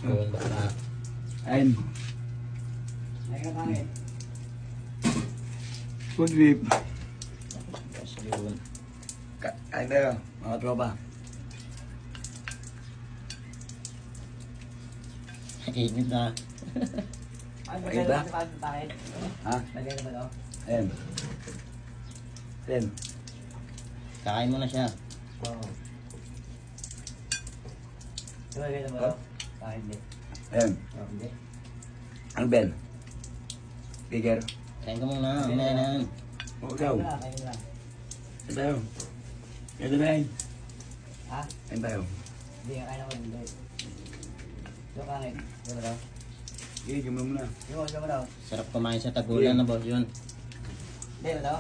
Yun, basta. Ayun. Ay ka pangit. Good beef. Boss yun. Kain tayo, mga tropa. Init na. Ay ba? Pangit. Ha? Lagay na ba ito? Ayun. Ayun. Kakain mo na siya. Oo. Lagay na ba ito? Pangit hindi. Ayun. Oh, hindi. Ang Ben. Tiger. Kain ka muna. Mamaya na yan. O, ikaw. Kain na. Kain tayo. Kain na yun. Ha? Kain tayo. Hindi ka kain ako. Hindi. Ito pangit. Ito ba ito? Okay, gumam muna. Ito ba ito? Sarap kumain sa tagulan na boss yun. Hindi ba ito?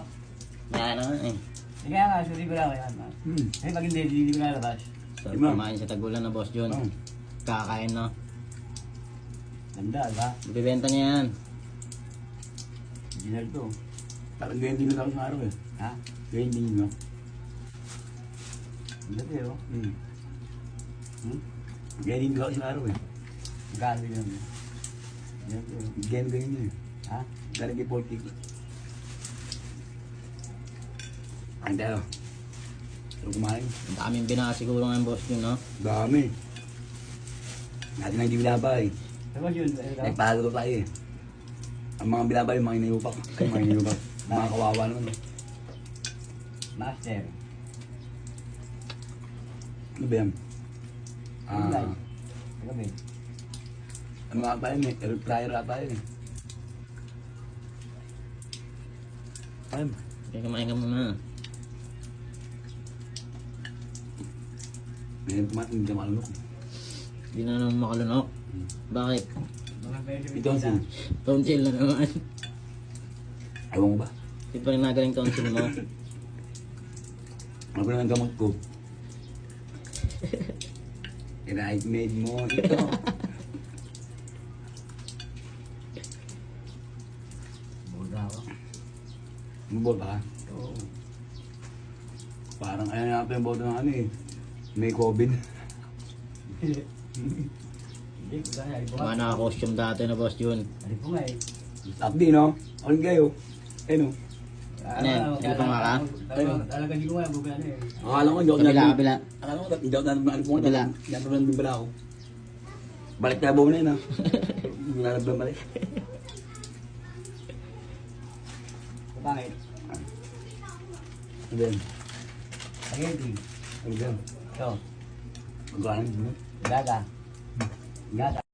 Kaya na nga eh. Hindi kaya nga. Suri ko lang. Eh pag hindi ko nalabas. Sarap Diba? kumain sa tagulan na boss yun. Oh. Kakain na. Ganda, diba? Bibenta niya yan. Ginal to. Parang ganyan din ako sa araw eh. Ha? Ganyan din no? Ganda ito yun. Ganyan din ako sa araw eh. Magkano yun? Ganyan yun eh. Ha? Galing kay Portik. Kain tayo. So kumain. Ang daming binaka siguro ng boss yun, no? Dami. Natin ang hindi binabay. Ito yun. Ito. Nagpahalo tayo eh. Ang mga binabay, mga inayupak. Ay, mga inayupak. Mga kawawa naman. Oh. Master. Ano ba yan? Gulay. Ito ba? Ano nga ba yun eh? Air fryer ata yun eh. Ayun. Kaya kumain ka muna. Ngayon kumain, hindi ka makalunok. Hindi na naman makalunok. Bakit? Mga medyo Ito ang sin. Tonsil na naman. Ewan ko ba? Hindi pa rin nagaling tonsil mo. Ano ba naman gamot ko? Right made mo ito. Boda ako. Mabot ba? Oo. Parang ayaw na yung boto ng ano eh. May COVID. Hindi ko kaya. Mga naka-costume dati na boss yun. Hindi po nga eh. Tapdi no? Ano kayo? Eh no? Ano yan? Hindi pa nga ka? Talaga hindi ko nga. Bukan ano eh. Akala ko, hindi ako Kabila, kabila. Akala ko, hindi ako ano po. Kabila. Hindi ako nabibala ako. Balik tayo mo na yun ha. Nalablang balik. Pangit. Ano yan? Spaghetti. Ano yan? Ito. Magkanan mo? Gaga. Gaga.